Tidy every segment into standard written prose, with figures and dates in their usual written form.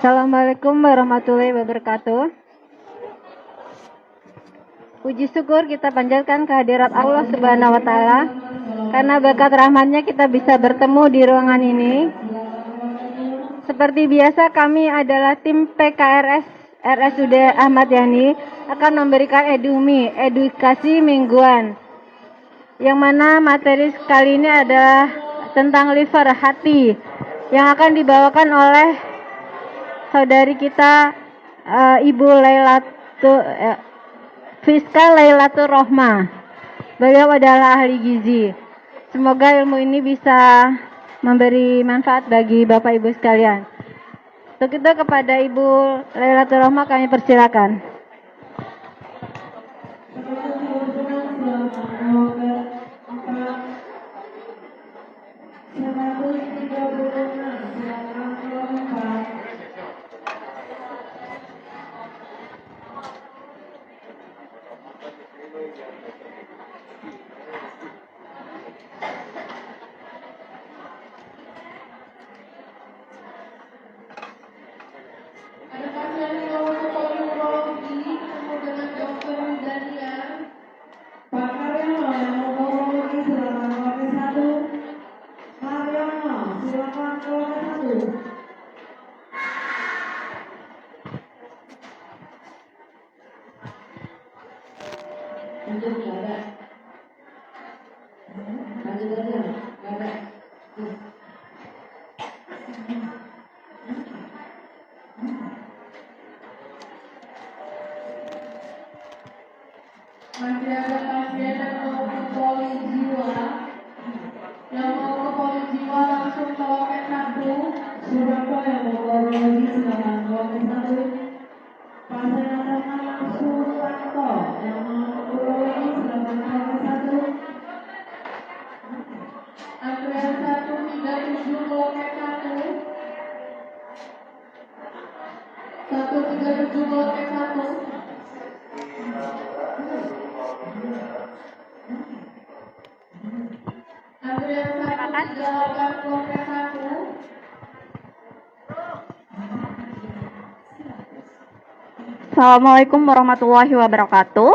Assalamualaikum warahmatullahi wabarakatuh. Puji syukur kita panjatkan kehadirat Allah Subhanahu wa Ta'ala, karena berkat rahmatnya kita bisa bertemu di ruangan ini. Seperti biasa, kami adalah tim PKRS RSUD Ahmad Yani akan memberikan edukasi mingguan, yang mana materi kali ini adalah tentang liver, hati, yang akan dibawakan oleh saudari kita, Ibu Fiska Lailatul Rohmah. Beliau adalah ahli gizi. Semoga ilmu ini bisa memberi manfaat bagi Bapak Ibu sekalian. Untuk itu kepada Ibu Lailatul Rohmah kami persilakan. Masih ada pasien yang mau ke Polijiwa, yang mau ke Polijiwa langsung ke loket 1. Surabaya mau urologi silakan loket 1. Pasien atas nama Sutanto yang mau urologi silakan loket 1. Antrian 137 ke loket 1. 137 ke loket 1. Assalamualaikum warahmatullahi wabarakatuh.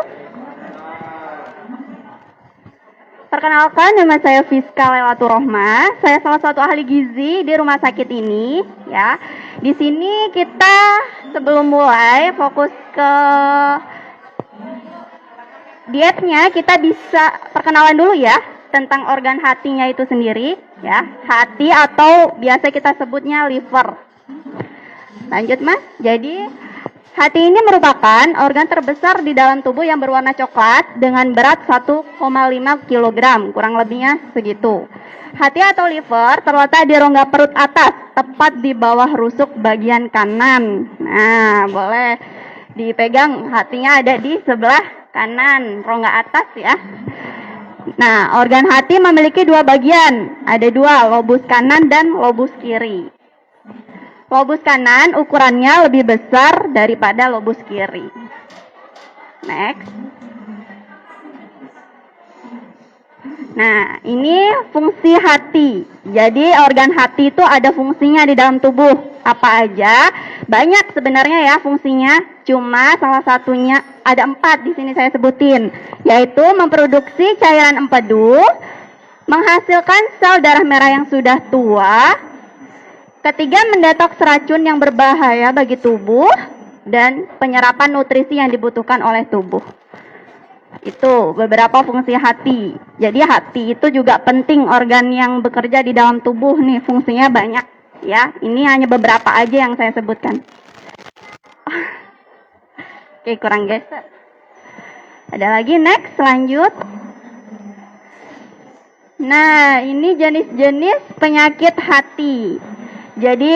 Perkenalkan, nama saya Fiska Lailatul Rohmah. Saya salah satu ahli gizi di rumah sakit ini, ya. Di sini kita sebelum mulai fokus ke dietnya, kita bisa perkenalan dulu ya tentang organ hatinya itu sendiri, ya. Hati atau biasa kita sebutnya liver. Lanjut, Mas. Jadi hati ini merupakan organ terbesar di dalam tubuh yang berwarna coklat dengan berat 1,5 kg, kurang lebihnya segitu. Hati atau liver terletak di rongga perut atas, tepat di bawah rusuk bagian kanan. Nah, boleh dipegang, hatinya ada di sebelah kanan, rongga atas ya. Nah, organ hati memiliki dua bagian, ada dua, lobus kanan dan lobus kiri. Lobus kanan ukurannya lebih besar daripada lobus kiri. Next. Nah, ini fungsi hati. Jadi organ hati itu ada fungsinya di dalam tubuh. Apa aja? Banyak sebenarnya ya fungsinya. Cuma salah satunya ada 4 di sini saya sebutin, yaitu memproduksi cairan empedu, menghasilkan sel darah merah yang sudah tua, ketiga mendetoks racun yang berbahaya bagi tubuh, dan penyerapan nutrisi yang dibutuhkan oleh tubuh. Itu beberapa fungsi hati. Jadi hati itu juga penting, organ yang bekerja di dalam tubuh nih, fungsinya banyak ya. Ini hanya beberapa aja yang saya sebutkan. Oke, kurang geser. Ada lagi, next, lanjut. Nah, ini jenis-jenis penyakit hati. Jadi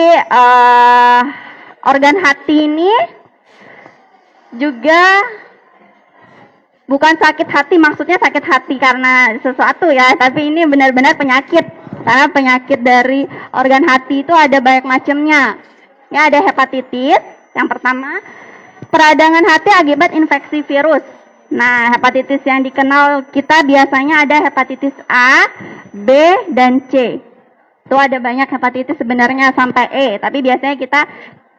organ hati ini juga bukan sakit hati, maksudnya sakit hati karena sesuatu ya, tapi ini benar-benar penyakit. Karena penyakit dari organ hati itu ada banyak macamnya. Ya, ada hepatitis, yang pertama, peradangan hati akibat infeksi virus. Nah, hepatitis yang dikenal kita biasanya ada hepatitis A, B, dan C. Itu ada banyak hepatitis sebenarnya sampai E, tapi biasanya kita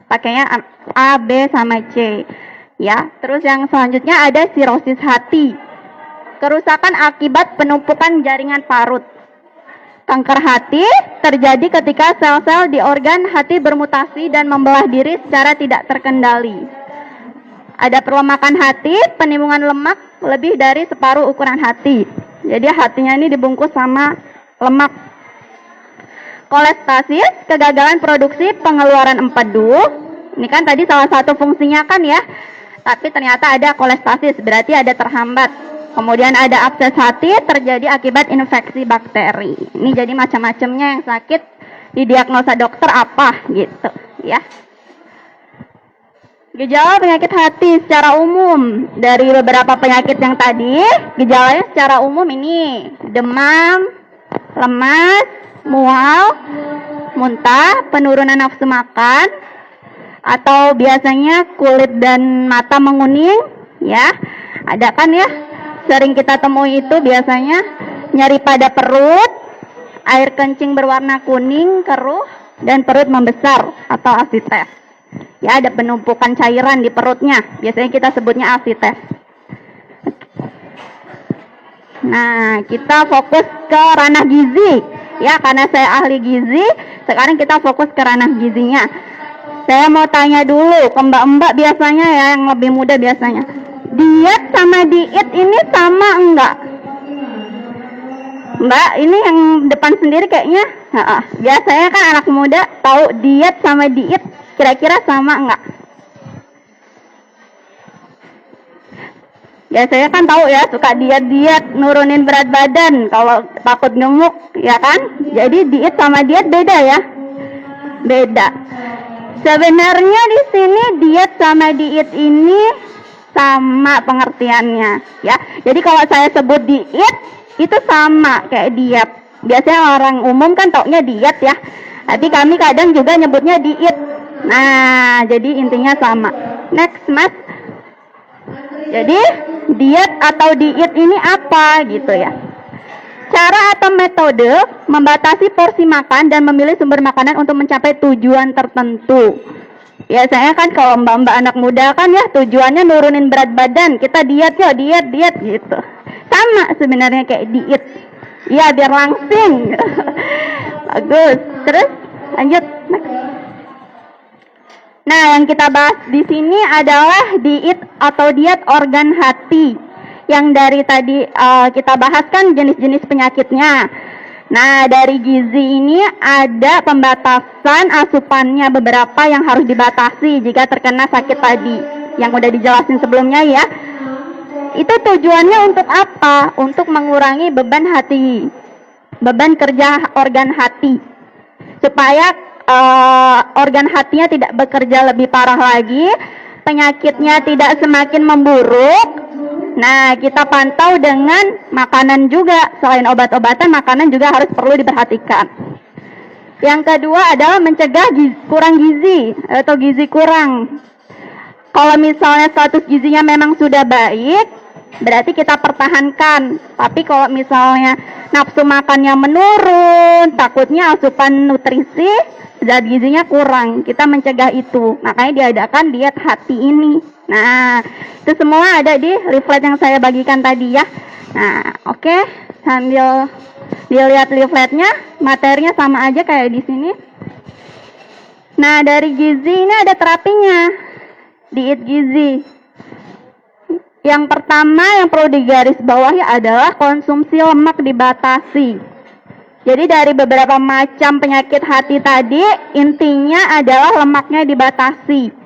pakainya A, B, sama C. Ya, terus yang selanjutnya ada sirosis hati. Kerusakan akibat penumpukan jaringan parut. Kanker hati terjadi ketika sel-sel di organ hati bermutasi dan membelah diri secara tidak terkendali. Ada perlemakan hati, penimbunan lemak lebih dari separuh ukuran hati. Jadi hatinya ini dibungkus sama lemak. Kolestasis, kegagalan produksi pengeluaran empedu. Ini kan tadi salah satu fungsinya kan ya. Tapi ternyata ada kolestasis, berarti ada terhambat. Kemudian ada abses hati, terjadi akibat infeksi bakteri. Ini jadi macam-macamnya yang sakit, didiagnosa dokter apa gitu ya. Gejala penyakit hati secara umum. Dari beberapa penyakit yang tadi, gejalanya secara umum ini demam, lemas, mual, muntah, penurunan nafsu makan, atau biasanya kulit dan mata menguning, ya. Ada kan ya, sering kita temui itu biasanya nyeri pada perut, air kencing berwarna kuning, keruh, dan perut membesar atau asites. Ya, ada penumpukan cairan di perutnya, biasanya kita sebutnya asites. Nah, kita fokus ke ranah gizi. Ya, karena saya ahli gizi, sekarang kita fokus ke ranah gizinya. Saya mau tanya dulu ke mbak-mbak biasanya ya, yang lebih muda biasanya. Diet sama diet ini sama enggak? Mbak, ini yang depan sendiri kayaknya. Biasanya kan anak muda tahu diet sama diet kira-kira sama enggak? Biasanya kan tahu ya, suka diet-diet nurunin berat badan kalau takut gemuk, ya kan? Jadi diet sama diet beda ya? Beda. Sebenarnya di sini diet sama diet ini sama pengertiannya, ya. Jadi kalau saya sebut diet itu sama kayak diet. Biasanya orang umum kan taunya diet ya. Tapi kami kadang juga nyebutnya diet. Nah, jadi intinya sama. Next, Mas. Jadi diet atau diet ini apa gitu ya? Cara atau metode membatasi porsi makan dan memilih sumber makanan untuk mencapai tujuan tertentu. Biasanya kan kalau mbak-mbak anak muda kan ya tujuannya nurunin berat badan, kita diet ya, diet gitu. Sama sebenarnya kayak diet. Iya, biar langsing. Bagus. Terus lanjut. Nah, yang kita bahas di sini adalah diet atau diet organ hati. Yang dari tadi kita bahas kan jenis-jenis penyakitnya. Nah, dari gizi ini ada pembatasan asupannya beberapa yang harus dibatasi jika terkena sakit tadi. Yang udah dijelasin sebelumnya ya. Itu tujuannya untuk apa? Untuk mengurangi beban hati. Beban kerja organ hati. Supaya organ hatinya tidak bekerja lebih parah lagi, penyakitnya tidak semakin memburuk. Nah, kita pantau dengan makanan juga. Selain obat-obatan, makanan juga harus perlu diperhatikan. Yang kedua adalah mencegah kurang gizi atau gizi kurang. Kalau misalnya status gizinya memang sudah baik, berarti kita pertahankan. Tapi kalau misalnya nafsu makannya menurun, takutnya asupan nutrisi, zat gizinya kurang, kita mencegah itu. Makanya diadakan diet hati ini. Nah, itu semua ada di leaflet yang saya bagikan tadi ya. Nah, oke. Sambil dilihat leafletnya, materinya sama aja kayak di sini. Nah, dari gizi ini ada terapinya. Diet gizi. Yang pertama yang perlu digarisbawahi adalah konsumsi lemak dibatasi. Jadi dari beberapa macam penyakit hati tadi, intinya adalah lemaknya dibatasi.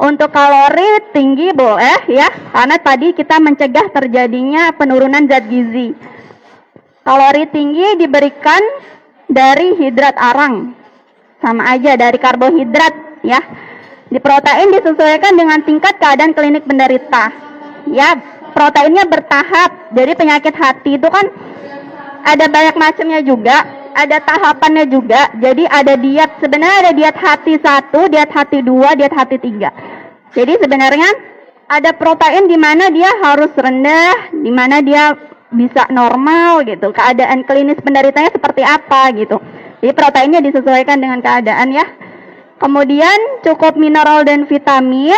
Untuk kalori tinggi boleh ya, karena tadi kita mencegah terjadinya penurunan zat gizi. Kalori tinggi diberikan dari hidrat arang, sama aja dari karbohidrat ya. Di protein disesuaikan dengan tingkat keadaan klinik penderita. Ya, proteinnya bertahap. Jadi penyakit hati itu kan ada banyak macamnya juga, ada tahapannya juga. Jadi ada diet, sebenarnya ada diet hati 1, diet hati 2, diet hati 3. Jadi sebenarnya ada protein di mana dia harus rendah, di mana dia bisa normal gitu. Keadaan klinis penderitanya seperti apa gitu. Jadi proteinnya disesuaikan dengan keadaan ya. Kemudian cukup mineral dan vitamin.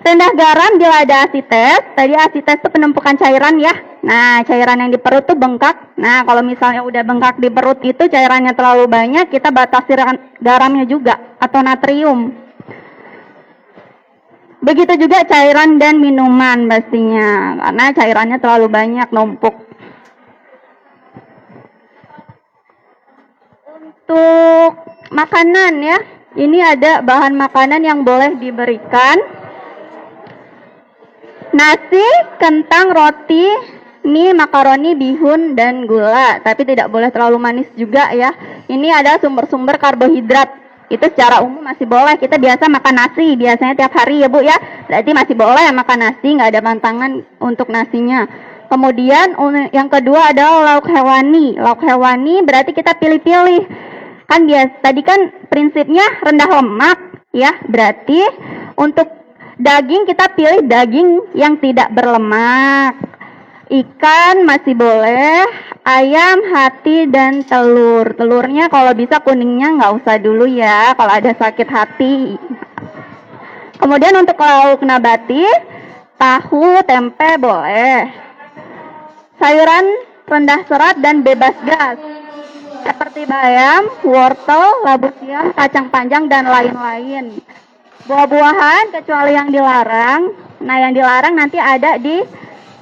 Rendah garam bila ada asites. Tadi asites itu penumpukan cairan ya. Nah, cairan yang di perut tuh bengkak. Nah, kalau misalnya udah bengkak di perut itu cairannya terlalu banyak, kita batasi garamnya juga atau natrium. Begitu juga cairan dan minuman pastinya, karena cairannya terlalu banyak numpuk. Untuk makanan ya, ini ada bahan makanan yang boleh diberikan. Nasi, kentang, roti, mie, makaroni, bihun, dan gula. Tapi tidak boleh terlalu manis juga ya. Ini ada sumber-sumber karbohidrat. Itu secara umum masih boleh. Kita biasa makan nasi, biasanya tiap hari ya Bu ya. Berarti masih boleh makan nasi, nggak ada pantangan untuk nasinya. Kemudian yang kedua adalah lauk hewani. Lauk hewani berarti kita pilih-pilih. Kan tadi kan prinsipnya rendah lemak ya. Berarti untuk daging kita pilih daging yang tidak berlemak. Ikan masih boleh, ayam, hati, dan telur. Telurnya kalau bisa kuningnya nggak usah dulu ya, kalau ada sakit hati. Kemudian untuk lauk nabati, tahu, tempe boleh. Sayuran rendah serat dan bebas gas, seperti bayam, wortel, labu siam, kacang panjang, dan lain-lain. Buah-buahan kecuali yang dilarang. Nah, yang dilarang nanti ada di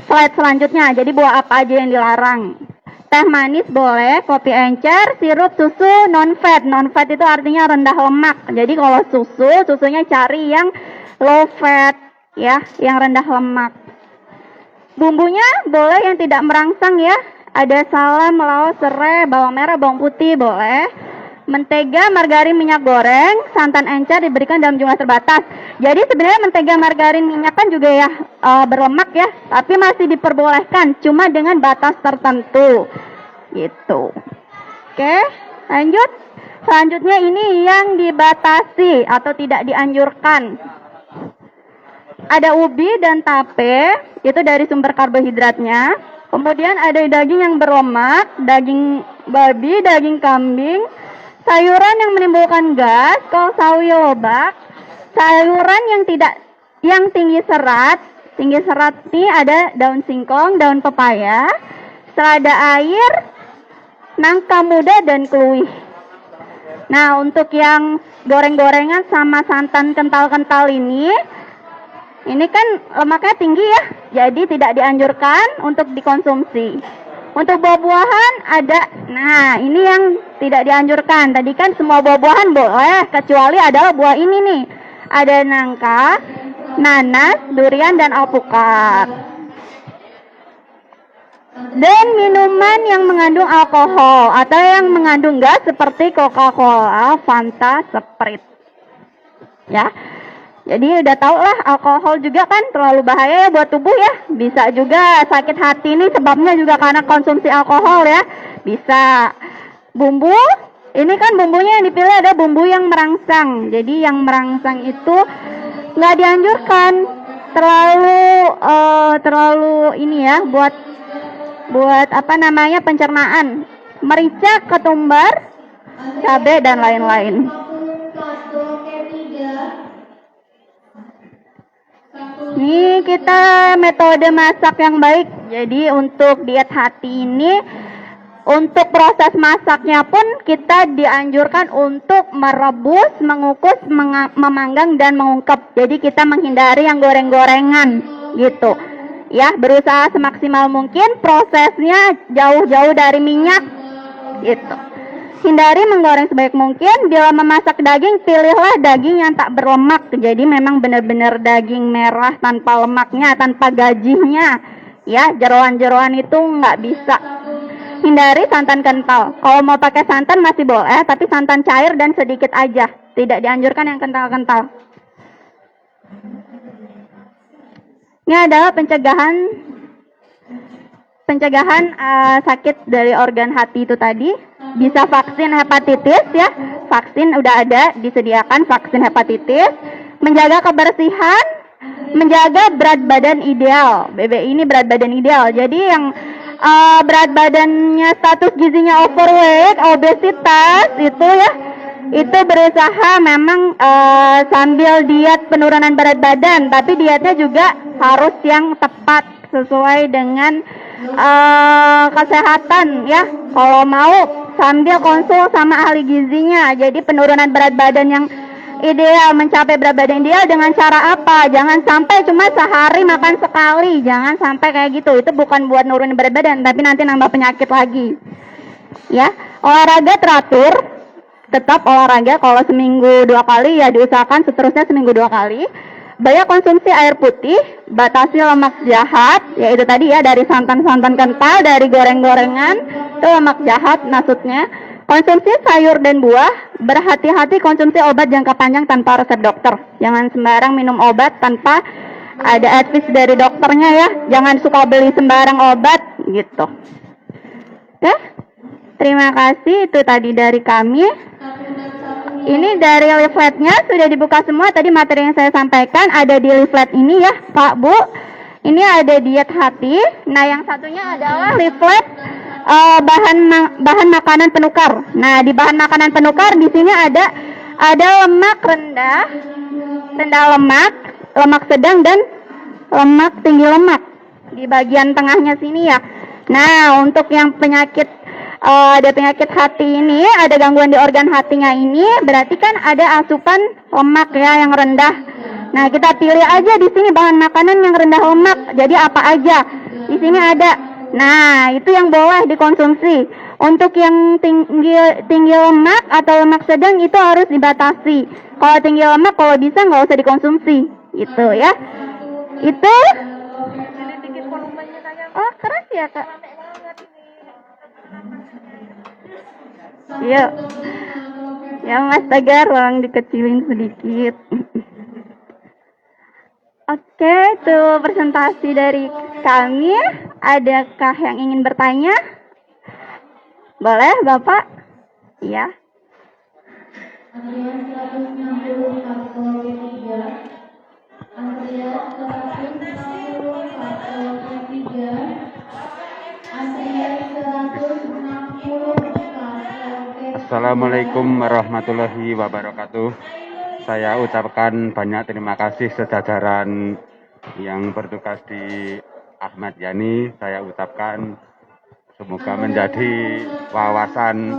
slide selanjutnya. Jadi buah apa aja yang dilarang? Teh manis boleh, kopi encer, sirup, susu, non-fat. Non-fat itu artinya rendah lemak. Jadi kalau susunya cari yang low fat ya, yang rendah lemak. Bumbunya boleh yang tidak merangsang ya. Ada salam, laos, serai, bawang merah, bawang putih boleh. Mentega, margarin, minyak goreng, santan encer diberikan dalam jumlah terbatas. Jadi sebenarnya mentega, margarin, minyak kan juga ya berlemak ya, tapi masih diperbolehkan, cuma dengan batas tertentu. Gitu. Oke, lanjut. Selanjutnya ini yang dibatasi atau tidak dianjurkan. Ada ubi dan tape, itu dari sumber karbohidratnya. Kemudian ada daging yang berlemak, daging babi, daging kambing, sayuran yang menimbulkan gas, kol sawi lobak, sayuran yang tinggi serat ini ada daun singkong, daun pepaya, selada air, nangka muda, dan kluih. Nah, untuk yang goreng-gorengan sama santan kental-kental ini kan lemaknya tinggi ya, jadi tidak dianjurkan untuk dikonsumsi. Untuk buah-buahan ada, nah ini yang tidak dianjurkan. Tadi kan semua buah-buahan boleh, kecuali adalah buah ini nih. Ada nangka, nanas, durian, dan alpukat. Dan minuman yang mengandung alkohol atau yang mengandung gas seperti Coca-Cola, Fanta, Sprite. Ya. Jadi udah tau lah, alkohol juga kan terlalu bahaya ya buat tubuh ya. Bisa juga sakit hati ini sebabnya juga karena konsumsi alkohol ya. Bisa. Bumbu, ini kan bumbunya yang dipilih ada bumbu yang merangsang. Jadi yang merangsang itu nggak dianjurkan. Terlalu ini ya buat apa namanya pencernaan. Merica, ketumbar, cabai, dan lain-lain. Ini kita metode masak yang baik. Jadi untuk diet hati ini, untuk proses masaknya pun kita dianjurkan untuk merebus, mengukus, memanggang, dan mengungkep. Jadi kita menghindari yang goreng-gorengan gitu. Ya, berusaha semaksimal mungkin prosesnya jauh-jauh dari minyak gitu. Hindari menggoreng sebaik mungkin. Bila memasak daging, pilihlah daging yang tak berlemak. Jadi memang benar-benar daging merah tanpa lemaknya, tanpa gajihnya. Ya, jeroan-jeroan itu nggak bisa. Hindari santan kental. Kalau mau pakai santan masih boleh, tapi santan cair dan sedikit aja. Tidak dianjurkan yang kental-kental. Ini adalah pencegahan sakit dari organ hati itu tadi. Bisa vaksin hepatitis ya, vaksin udah ada disediakan vaksin hepatitis. Menjaga kebersihan, menjaga berat badan ideal. BBI ini berat badan ideal. Jadi yang berat badannya status gizinya overweight, obesitas itu ya, itu berusaha memang sambil diet penurunan berat badan, tapi dietnya juga harus yang tepat sesuai dengan kesehatan ya. Kalau mau sambil konsul sama ahli gizinya. Jadi penurunan berat badan yang ideal, mencapai berat badan ideal dengan cara apa? Jangan sampai cuma sehari makan sekali, jangan sampai kayak gitu. Itu bukan buat nurunin berat badan, tapi nanti nambah penyakit lagi. Ya, olahraga teratur, tetap olahraga. Kalau seminggu 2 kali ya diusahakan seterusnya seminggu 2 kali. Banyak konsumsi air putih, batasi lemak jahat, yaitu tadi ya dari santan-santan kental, dari goreng-gorengan, itu lemak jahat maksudnya. Konsumsi sayur dan buah, berhati-hati konsumsi obat jangka panjang tanpa resep dokter. Jangan sembarang minum obat tanpa ada advice dari dokternya ya. Jangan suka beli sembarang obat gitu. Oke, terima kasih, itu tadi dari kami. Ini dari leafletnya sudah dibuka semua. Tadi materi yang saya sampaikan ada di leaflet ini ya Pak Bu. Ini ada diet hati. Nah yang satunya adalah leaflet bahan makanan penukar. Nah di bahan makanan penukar di sini ada lemak rendah lemak, lemak sedang dan lemak tinggi lemak di bagian tengahnya sini ya. Nah untuk yang ada penyakit hati ini, ada gangguan di organ hatinya ini, berarti kan ada asupan lemak ya yang rendah. Nah kita pilih aja di sini bahan makanan yang rendah lemak. Jadi apa aja di sini ada. Nah, itu yang boleh dikonsumsi. Untuk yang tinggi lemak atau lemak sedang itu harus dibatasi. Kalau tinggi lemak kalau bisa nggak usah dikonsumsi. Gitu ya. Itu. Oh, keras ya, Kak? Iya. Ya, Mas Tagar, tolong dikecilin sedikit. Oke, itu presentasi dari kami. Adakah yang ingin bertanya? Boleh, Bapak? Iya. Antrian 160 Satpol P3. Antrian 160 Satpol P3. Antrian 160 Satpol P3. Assalamualaikum warahmatullahi wabarakatuh. Saya ucapkan banyak terima kasih sejajaran yang bertugas di Ahmad Yani. Saya ucapkan semoga menjadi wawasan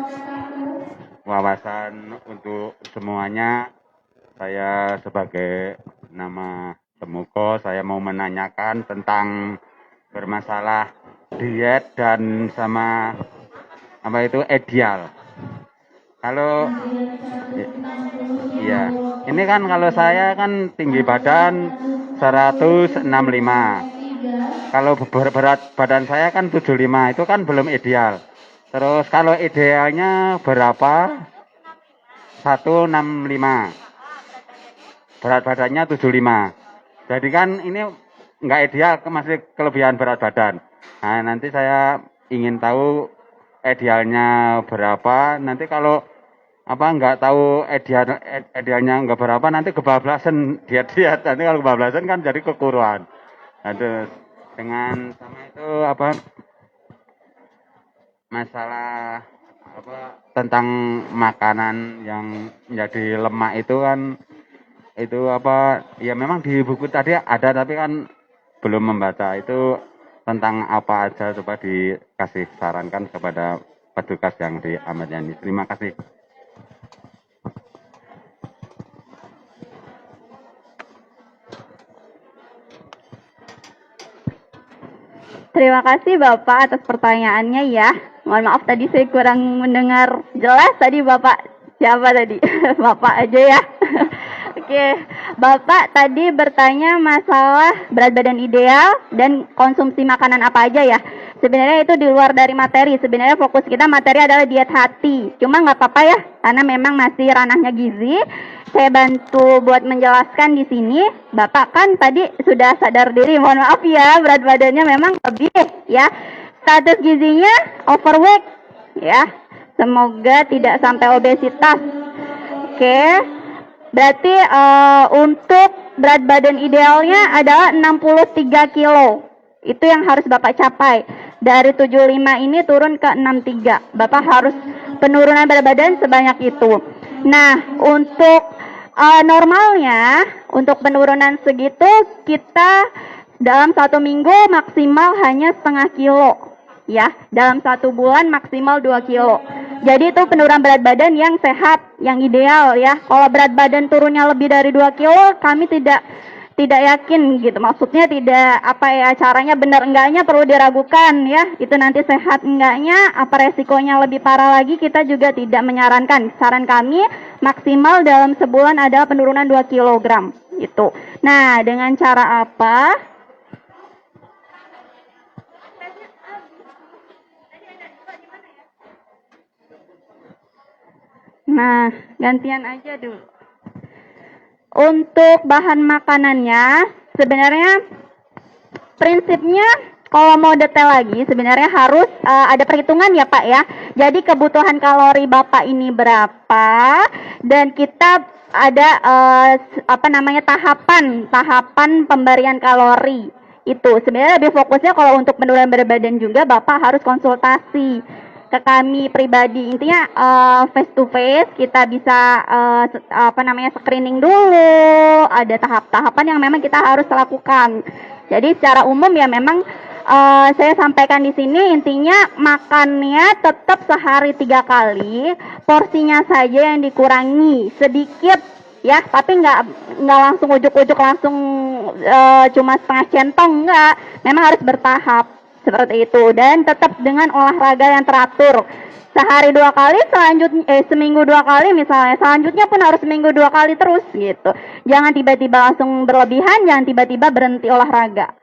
untuk semuanya. Saya sebagai nama Temuko, saya mau menanyakan tentang bermasalah diet dan sama apa itu ideal. Kalau iya, ini kan kalau saya kan tinggi badan 165. Kalau berat badan saya kan 75, itu kan belum ideal. Terus kalau idealnya berapa? 165. Berat badannya 75. Jadi kan ini nggak ideal, masih kelebihan berat badan. Nah, nanti saya ingin tahu idealnya berapa. Nanti kalau nggak tahu idealnya nggak berapa, nanti kebablasan diet. Nanti kalau kebablasan kan jadi kekuruan. Nah, terus dengan sama itu masalah tentang makanan yang menjadi lemak itu kan itu ya memang di buku tadi ada, tapi kan belum membaca itu tentang apa aja. Coba dikasih sarankan kepada petugas yang di Ahmad Yani. Terima kasih. Terima kasih Bapak atas pertanyaannya ya. Mohon maaf tadi saya kurang mendengar jelas tadi Bapak siapa tadi? Bapak aja ya. Oke, Bapak tadi bertanya masalah berat badan ideal dan konsumsi makanan apa aja ya. Sebenarnya itu di luar dari materi. Sebenarnya fokus kita materi adalah diet hati. Cuma nggak apa-apa ya, karena memang masih ranahnya gizi. Saya bantu buat menjelaskan di sini. Bapak kan tadi sudah sadar diri, mohon maaf ya, berat badannya memang lebih ya. Status gizinya overweight ya. Semoga tidak sampai obesitas. Oke. Berarti untuk berat badan idealnya adalah 63 kilo. Itu yang harus Bapak capai. Dari 75 ini turun ke 63. Bapak harus penurunan berat badan sebanyak itu. Nah, untuk normalnya, untuk penurunan segitu kita dalam 1 minggu maksimal hanya setengah kilo. Ya, dalam 1 bulan maksimal 2 kilo. Jadi itu penurunan berat badan yang sehat, yang ideal ya. Kalau berat badan turunnya lebih dari 2 kilo, kami tidak yakin gitu. Maksudnya tidak caranya benar enggaknya perlu diragukan ya. Itu nanti sehat enggaknya, apa resikonya lebih parah lagi, kita juga tidak menyarankan. Saran kami maksimal dalam sebulan adalah penurunan 2 kilogram gitu. Nah, dengan cara apa? Nah, gantian aja dulu. Untuk bahan makanannya, sebenarnya prinsipnya kalau mau detail lagi, sebenarnya harus ada perhitungan ya Pak ya. Jadi kebutuhan kalori Bapak ini berapa, dan kita ada tahapan pemberian kalori. Itu sebenarnya lebih fokusnya kalau untuk penurunan berat badan juga Bapak harus konsultasi ke kami pribadi. Intinya face to face kita bisa screening dulu, ada tahap-tahapan yang memang kita harus lakukan. Jadi secara umum ya memang saya sampaikan di sini intinya makannya tetap sehari 3 kali, porsinya saja yang dikurangi sedikit ya, tapi nggak langsung ujuk-ujuk langsung cuma setengah centong, nggak, memang harus bertahap seperti itu, dan tetap dengan olahraga yang teratur sehari 2 kali, seminggu 2 kali misalnya, selanjutnya pun harus seminggu 2 kali terus gitu. Jangan tiba-tiba langsung berlebihan, jangan tiba-tiba berhenti olahraga.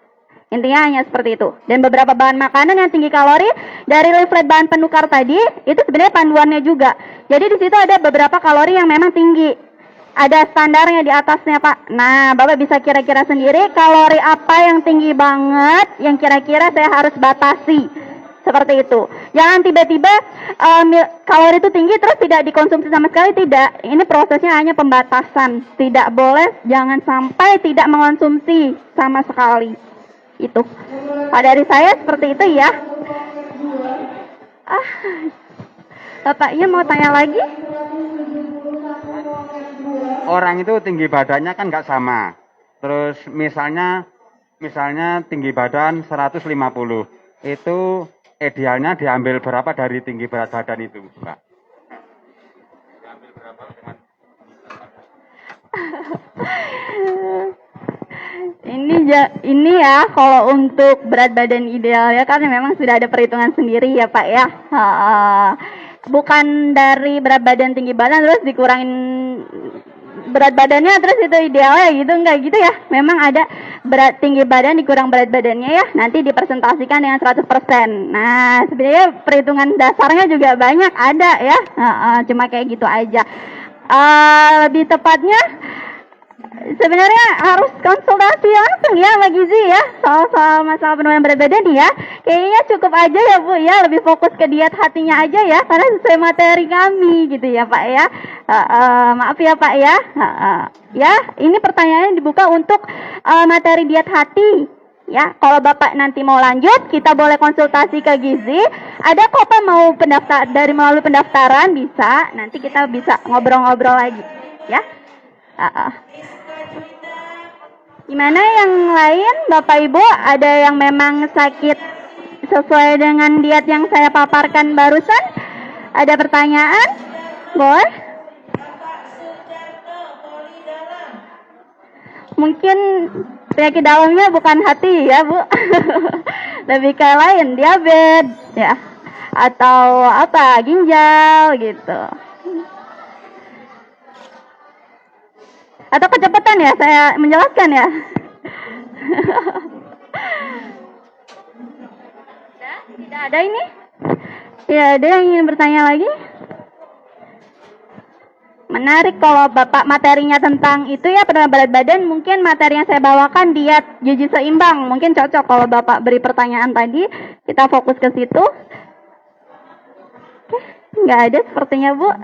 Intinya hanya seperti itu. Dan beberapa bahan makanan yang tinggi kalori dari leaflet bahan penukar tadi itu sebenarnya panduannya juga. Jadi di situ ada beberapa kalori yang memang tinggi. Ada standarnya di atasnya Pak. Nah, Bapak bisa kira-kira sendiri kalori apa yang tinggi banget yang kira-kira saya harus batasi. Seperti itu. Jangan tiba-tiba kalori itu tinggi terus tidak dikonsumsi sama sekali, tidak. Ini prosesnya hanya pembatasan. Tidak boleh, jangan sampai tidak mengonsumsi sama sekali. Itu. Dari saya seperti itu ya. Bapaknya mau tanya lagi? Orang itu tinggi badannya kan nggak sama. Terus misalnya tinggi badan 150. Itu idealnya diambil berapa dari tinggi berat badan itu, Mbak? Diambil berapa dengan Ini ya kalau untuk berat badan ideal ya kan memang sudah ada perhitungan sendiri ya Pak ya. Bukan dari berat badan tinggi badan terus dikurangin berat badannya terus itu idealnya gitu, enggak gitu ya. Memang ada berat tinggi badan dikurang berat badannya ya, nanti dipresentasikan dengan 100%. Nah, sebenarnya perhitungan dasarnya juga banyak ada ya. Cuma kayak gitu aja. Lebih tepatnya sebenarnya harus konsultasi langsung ya sama gizi ya soal masalah penurunan berat badan ya. Kayaknya cukup aja ya Bu ya, lebih fokus ke diet hatinya aja ya, karena sesuai materi kami gitu ya Pak ya. Maaf ya Pak ya. Ya, ini pertanyaannya dibuka untuk materi diet hati. Ya, kalau Bapak nanti mau lanjut, kita boleh konsultasi ke gizi. Ada kok Pak mau melalui pendaftaran bisa. Nanti kita bisa ngobrol-ngobrol lagi, ya. Gimana yang lain, Bapak Ibu? Ada yang memang sakit sesuai dengan diet yang saya paparkan barusan? Ada pertanyaan? Boleh? Mungkin penyakit dalamnya bukan hati ya Bu. Lebih ke lain, diabetes ya, atau ginjal gitu, atau kecepatan ya saya menjelaskan ya. Tidak ada ini? Tidak ada yang ingin bertanya lagi? Menarik kalau Bapak materinya tentang itu ya, penurunan berat badan, mungkin materi yang saya bawakan diet gizi seimbang, mungkin cocok kalau Bapak beri pertanyaan tadi, kita fokus ke situ. Oke, nggak ada sepertinya Bu.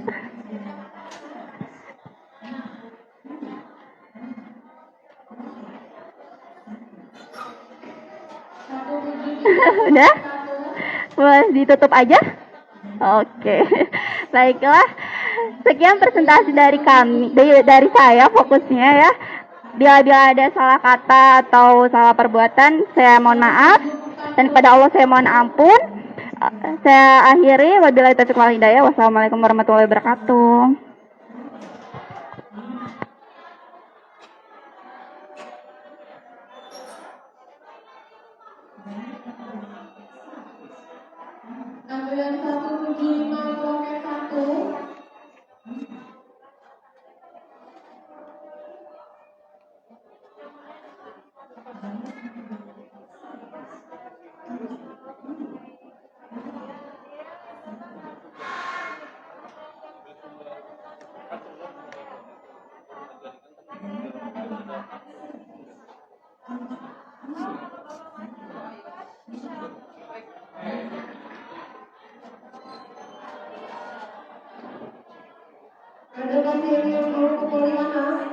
Udah? Boleh ditutup aja? Oke. Baiklah. sekian presentasi dari kami, dari saya fokusnya ya. Bila ada salah kata atau salah perbuatan, saya mohon maaf. Dan kepada Allah saya mohon ampun. Saya akhiri. Wabillahi taufiq wal hidayah. Wassalamualaikum warahmatullahi wabarakatuh. Ambilan 175 loket 1. Ada pasien yang mau ke Poliana?